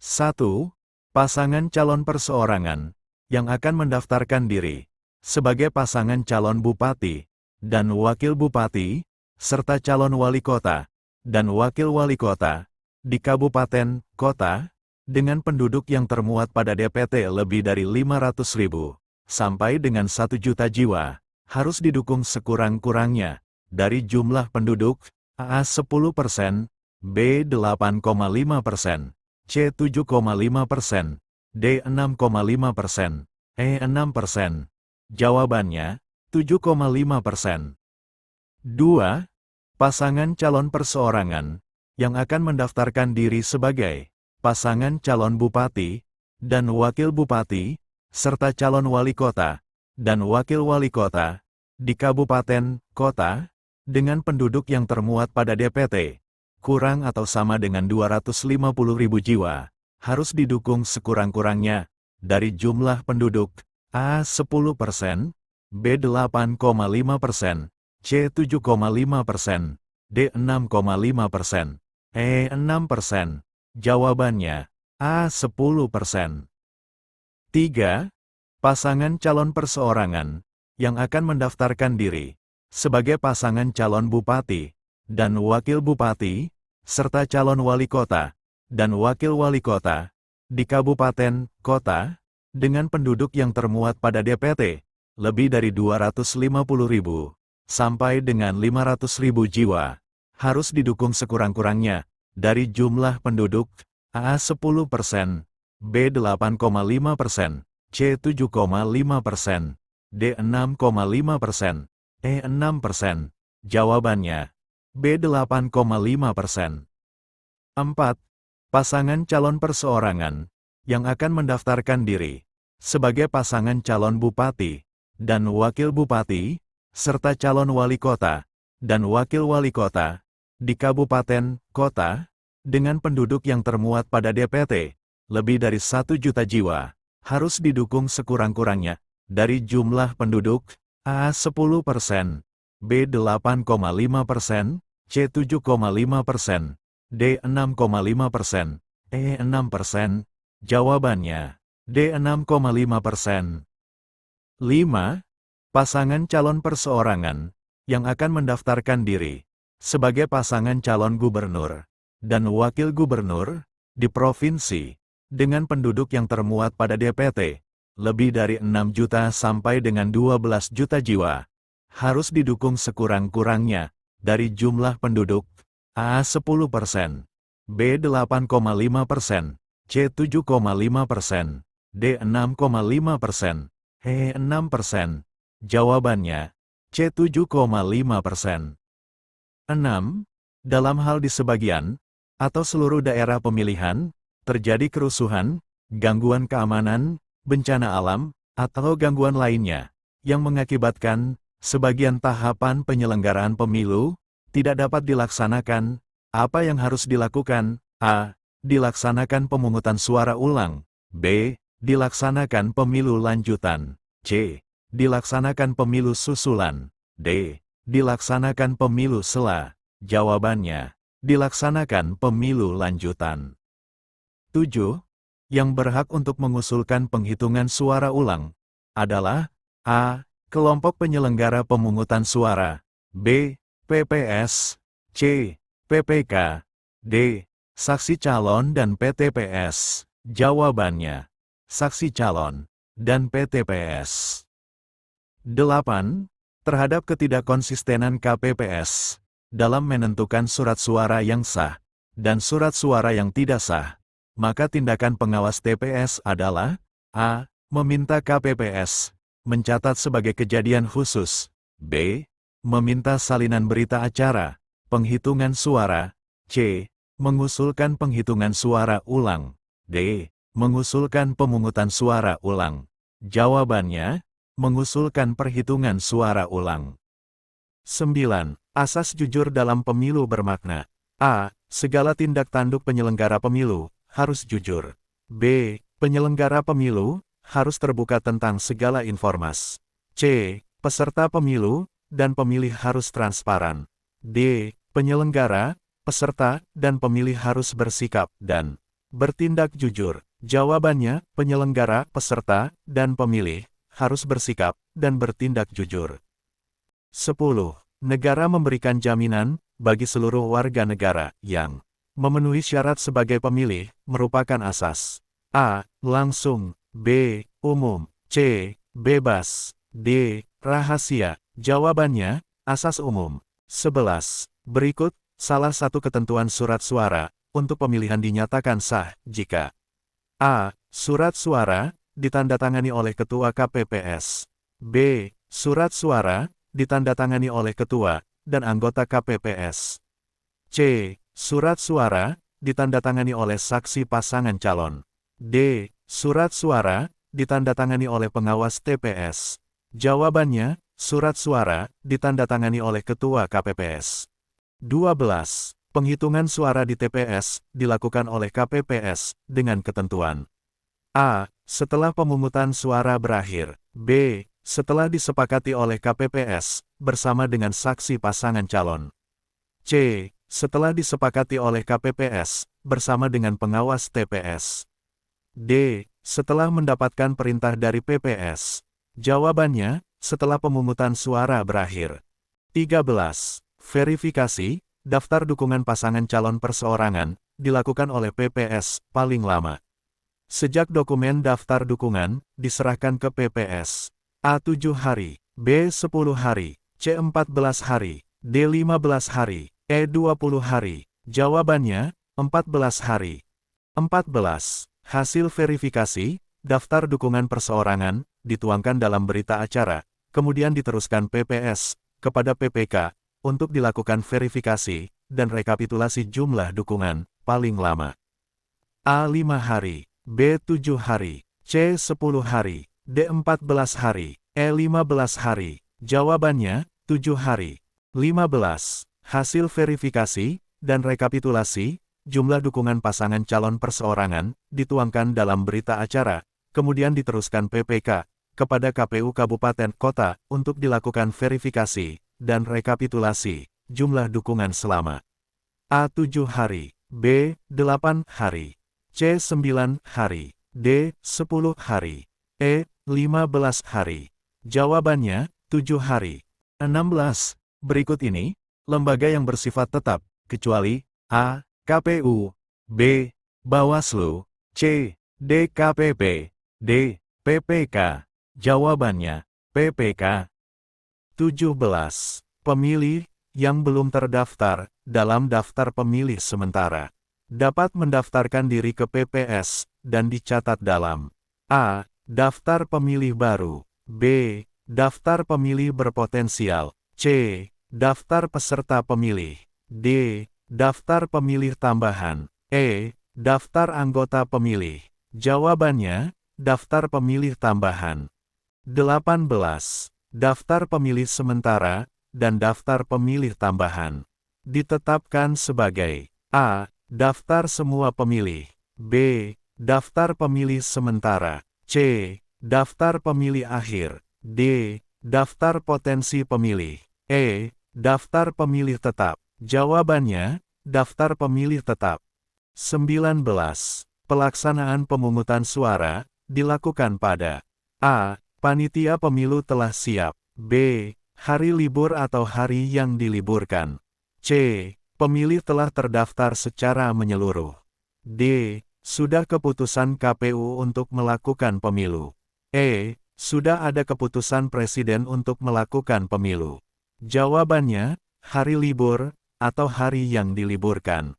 1. Pasangan calon perseorangan yang akan mendaftarkan diri sebagai pasangan calon bupati dan wakil bupati, serta calon wali kota dan wakil wali kota di kabupaten, kota, dengan penduduk yang termuat pada DPT lebih dari 500.000 sampai dengan 1 juta jiwa, harus didukung sekurang-kurangnya dari jumlah penduduk A 10%, B 8,5%, C 7,5%, D 6,5%, E 6%. Jawabannya, 7,5%. 2. Pasangan calon perseorangan yang akan mendaftarkan diri sebagai pasangan calon bupati dan wakil bupati, serta calon wali kota dan wakil wali kota di kabupaten, kota, dengan penduduk yang termuat pada DPT kurang atau sama dengan 250.000 jiwa, harus didukung sekurang-kurangnya dari jumlah penduduk A 10%, B 8,5%, C 7,5%, D 6,5%, E 6%. Jawabannya, A 10%. 3. Pasangan calon perseorangan yang akan mendaftarkan diri sebagai pasangan calon bupati dan wakil bupati, serta calon wali kota dan wakil wali kota di kabupaten, kota, dengan penduduk yang termuat pada DPT lebih dari 250.000 sampai dengan 500.000 jiwa, harus didukung sekurang-kurangnya dari jumlah penduduk A 10%, B 8,5%, C 7,5%, D 6,5%, E 6%. Jawabannya, B 8,5%. 4. Pasangan calon perseorangan yang akan mendaftarkan diri sebagai pasangan calon bupati dan wakil bupati, serta calon wali kota dan wakil wali kota di kabupaten, kota, dengan penduduk yang termuat pada DPT lebih dari 1 juta jiwa, harus didukung sekurang-kurangnya dari jumlah penduduk A 10%, B 8,5%, C 7,5%, D 6,5%, E 6%. Jawabannya, D 6,5%. 5. Pasangan calon perseorangan yang akan mendaftarkan diri sebagai pasangan calon gubernur dan wakil gubernur di provinsi dengan penduduk yang termuat pada DPT lebih dari 6 juta sampai dengan 12 juta jiwa, harus didukung sekurang-kurangnya dari jumlah penduduk A 10%, B 8,5%, C 7,5%, D 6,5%, E 6%. Jawabannya, C 7,5%. 6. Dalam hal di sebagian atau seluruh daerah pemilihan, terjadi kerusuhan, gangguan keamanan, bencana alam, atau gangguan lainnya, yang mengakibatkan sebagian tahapan penyelenggaraan pemilu tidak dapat dilaksanakan, apa yang harus dilakukan? A. Dilaksanakan pemungutan suara ulang. B. Dilaksanakan pemilu lanjutan. C. Dilaksanakan pemilu susulan. D. Dilaksanakan pemilu sela. Jawabannya, dilaksanakan pemilu lanjutan. 7. Yang berhak untuk mengusulkan penghitungan suara ulang adalah A. Kelompok penyelenggara pemungutan suara, B. PPS, C. PPK, D. Saksi calon dan PTPS. Jawabannya, saksi calon dan PTPS. 8. Terhadap ketidakkonsistenan KPPS dalam menentukan surat suara yang sah dan surat suara yang tidak sah, maka tindakan pengawas TPS adalah A. Meminta KPPS mencatat sebagai kejadian khusus. B. Meminta salinan berita acara penghitungan suara. C. Mengusulkan penghitungan suara ulang. D. Mengusulkan pemungutan suara ulang. Jawabannya, mengusulkan perhitungan suara ulang. 9. Asas jujur dalam pemilu bermakna A. Segala tindak tanduk penyelenggara pemilu harus jujur. B. Penyelenggara pemilu harus terbuka tentang segala informasi. C. Peserta pemilu dan pemilih harus transparan. D. Penyelenggara, peserta, dan pemilih harus bersikap dan bertindak jujur? Jawabannya, penyelenggara, peserta, dan pemilih harus bersikap dan bertindak jujur. 10. Negara memberikan jaminan bagi seluruh warga negara yang memenuhi syarat sebagai pemilih merupakan asas A. Langsung, B. Umum, C. Bebas, D. Rahasia. Jawabannya, asas umum. 11. Berikut salah satu ketentuan surat suara untuk pemilihan dinyatakan sah jika A. Surat suara ditandatangani oleh Ketua KPPS. B. Surat suara ditandatangani oleh Ketua dan anggota KPPS. C. Surat suara ditandatangani oleh saksi pasangan calon. D. Surat suara ditandatangani oleh pengawas TPS. Jawabannya, surat suara ditandatangani oleh Ketua KPPS. 12. Penghitungan suara di TPS dilakukan oleh KPPS dengan ketentuan A. Setelah pemungutan suara berakhir. B. Setelah disepakati oleh KPPS bersama dengan saksi pasangan calon. C. Setelah disepakati oleh KPPS bersama dengan pengawas TPS. D. Setelah mendapatkan perintah dari PPS. Jawabannya, setelah pemungutan suara berakhir. 13. Verifikasi daftar dukungan pasangan calon perseorangan dilakukan oleh PPS paling lama sejak dokumen daftar dukungan diserahkan ke PPS. A. 7 hari, B. 10 hari, C. 14 hari, D. 15 hari, E. 20 hari. Jawabannya, 14 hari. 14. Hasil verifikasi daftar dukungan perseorangan dituangkan dalam berita acara, kemudian diteruskan PPS kepada PPK untuk dilakukan verifikasi dan rekapitulasi jumlah dukungan paling lama. A. 5 hari, B. 7 hari, C. 10 hari, D. 14 hari, E. 15 hari. Jawabannya, 7 hari. 15. Hasil verifikasi dan rekapitulasi jumlah dukungan pasangan calon perseorangan dituangkan dalam berita acara, kemudian diteruskan PPK kepada KPU Kabupaten Kota untuk dilakukan verifikasi dan rekapitulasi jumlah dukungan selama A. 7 hari, B. 8 hari, C. 9 hari, D. 10 hari, E. 15 hari. Jawabannya, 7 hari. 16. Berikut ini, lembaga yang bersifat tetap, kecuali A. KPU, B. Bawaslu, C. DKPP, D. PPK. Jawabannya, PPK. 17. Pemilih yang belum terdaftar dalam daftar pemilih sementara dapat mendaftarkan diri ke PPS dan dicatat dalam A. Daftar pemilih baru, B. Daftar pemilih berpotensial, C. Daftar peserta pemilih, D. Daftar pemilih tambahan, E. Daftar anggota pemilih. Jawabannya, daftar pemilih tambahan. 18. Daftar pemilih sementara dan daftar pemilih tambahan ditetapkan sebagai A. Daftar semua pemilih, B. Daftar pemilih sementara, C. Daftar pemilih akhir, D. Daftar potensi pemilih, E. Daftar pemilih tetap. Jawabannya, daftar pemilih tetap. 19. Pelaksanaan pemungutan suara dilakukan pada A. Panitia pemilu telah siap, B. Hari libur atau hari yang diliburkan, C. Pemilih telah terdaftar secara menyeluruh, D. Sudah keputusan KPU untuk melakukan pemilu, E. Sudah ada keputusan Presiden untuk melakukan pemilu. Jawabannya, hari libur atau hari yang diliburkan.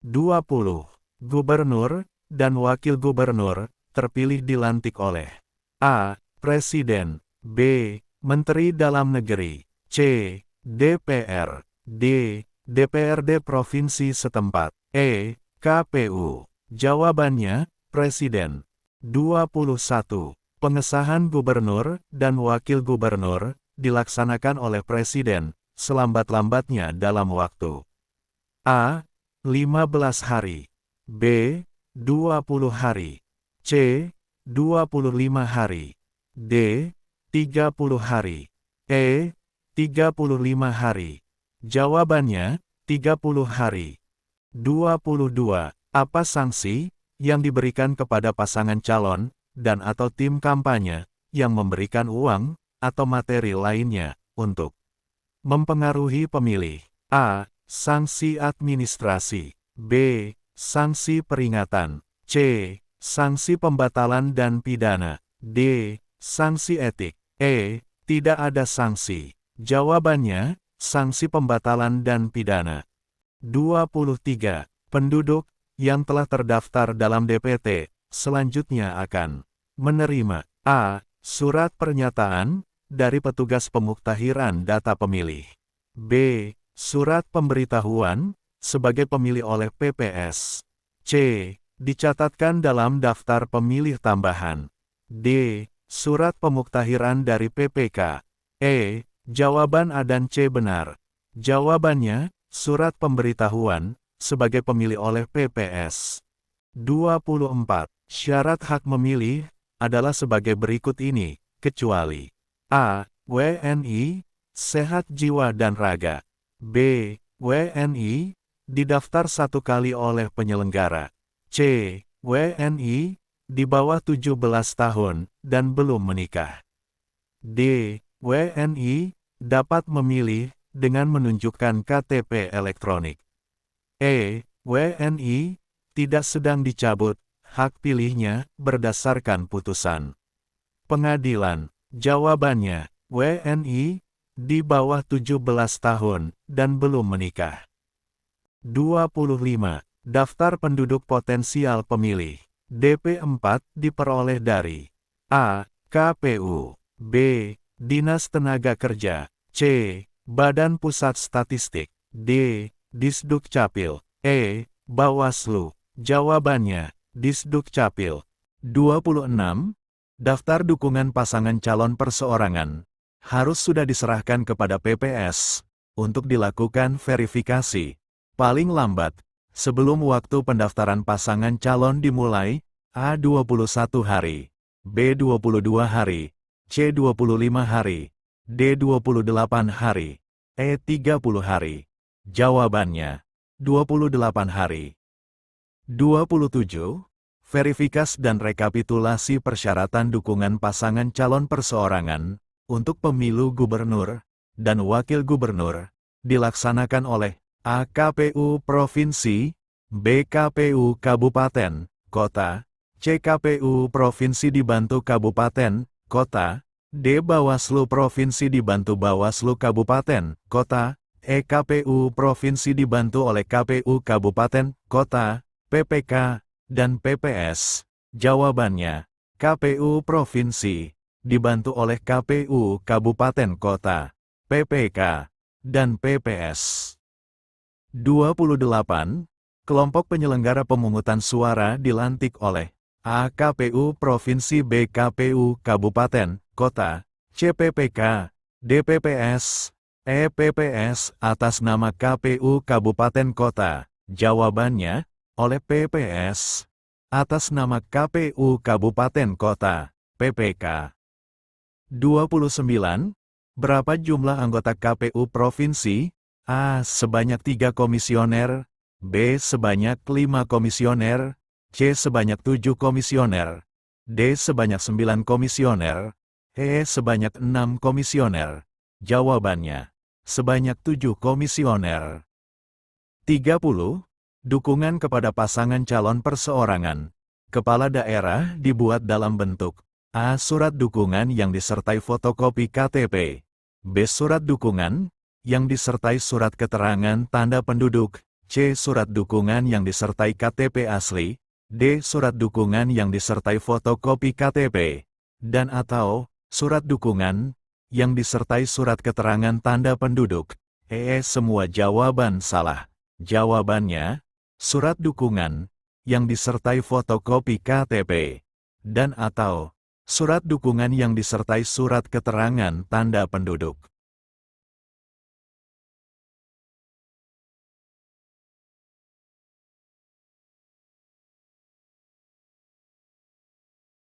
20. Gubernur dan wakil gubernur terpilih dilantik oleh A. Presiden, B. Menteri Dalam Negeri, C. DPR, D. DPRD Provinsi setempat, E. KPU. Jawabannya, Presiden. 21. Pengesahan gubernur dan wakil gubernur dilaksanakan oleh Presiden selambat-lambatnya dalam waktu A. 15 hari, B. 20 hari, C. 25 hari, D. 30 hari, E. 35 hari. Jawabannya, 30 hari. 22. Apa sanksi yang diberikan kepada pasangan calon, dan atau tim kampanye, yang memberikan uang, atau materi lainnya, untuk mempengaruhi pemilih. A. Sanksi administrasi. B. Sanksi peringatan. C. Sanksi pembatalan dan pidana. D. Sanksi etik. E. Tidak ada sanksi. Jawabannya, sanksi pembatalan dan pidana. 23. Penduduk yang telah terdaftar dalam DPT, selanjutnya akan menerima A. Surat pernyataan dari petugas pemuktahiran data pemilih. B. Surat pemberitahuan sebagai pemilih oleh PPS. C. Dicatatkan dalam daftar pemilih tambahan. D. Surat pemuktahiran dari PPK. E. Jawaban A dan C benar. Jawabannya, surat pemberitahuan sebagai pemilih oleh PPS. 24. Syarat hak memilih adalah sebagai berikut ini, kecuali A. WNI, sehat jiwa dan raga. B. WNI, didaftar 1 kali oleh penyelenggara. C. WNI, di bawah 17 tahun, dan belum menikah. D. WNI, dapat memilih dengan menunjukkan KTP elektronik. E. WNI, tidak sedang dicabut hak pilihnya berdasarkan putusan pengadilan. Jawabannya, WNI, di bawah 17 tahun, dan belum menikah. 25. Daftar penduduk potensial pemilih. DP4 diperoleh dari A. KPU. B. Dinas Tenaga Kerja. C. Badan Pusat Statistik. D. Disdukcapil. E. Bawaslu. Jawabannya, Disdukcapil. 26. Daftar dukungan pasangan calon perseorangan harus sudah diserahkan kepada PPS untuk dilakukan verifikasi. Paling lambat, sebelum waktu pendaftaran pasangan calon dimulai, A. 21 hari, B. 22 hari, C. 25 hari, D. 28 hari, E. 30 hari. Jawabannya, 28 hari. 27. Verifikasi dan rekapitulasi persyaratan dukungan pasangan calon perseorangan untuk pemilu gubernur dan wakil gubernur dilaksanakan oleh A. KPU Provinsi, B. KPU Kabupaten, Kota, C. KPU Provinsi dibantu Kabupaten, Kota, D. Bawaslu Provinsi dibantu Bawaslu Kabupaten, Kota, E. KPU Provinsi dibantu oleh KPU Kabupaten, Kota, PPK, dan PPS. Jawabannya, KPU Provinsi, dibantu oleh KPU Kabupaten Kota, PPK, dan PPS. 28. Kelompok penyelenggara pemungutan suara dilantik oleh A. KPU Provinsi, B. KPU Kabupaten, Kota, C. PPK, D. PPS, E. PPS atas nama KPU Kabupaten Kota. Jawabannya, oleh PPS, atas nama KPU Kabupaten Kota, PPK. 29. Berapa jumlah anggota KPU Provinsi? A. Sebanyak 3 komisioner, B. Sebanyak 5 komisioner, C. Sebanyak 7 komisioner, D. Sebanyak 9 komisioner, E. Sebanyak 6 komisioner. Jawabannya, sebanyak 7 komisioner. 30. Dukungan kepada pasangan calon perseorangan. Kepala daerah dibuat dalam bentuk A. Surat dukungan yang disertai fotokopi KTP. B. Surat dukungan yang disertai surat keterangan tanda penduduk. C. Surat dukungan yang disertai KTP asli. D. Surat dukungan yang disertai fotokopi KTP. Dan atau surat dukungan yang disertai surat keterangan tanda penduduk. Semua jawaban salah. Jawabannya, surat dukungan yang disertai fotokopi KTP, dan atau surat dukungan yang disertai surat keterangan tanda penduduk.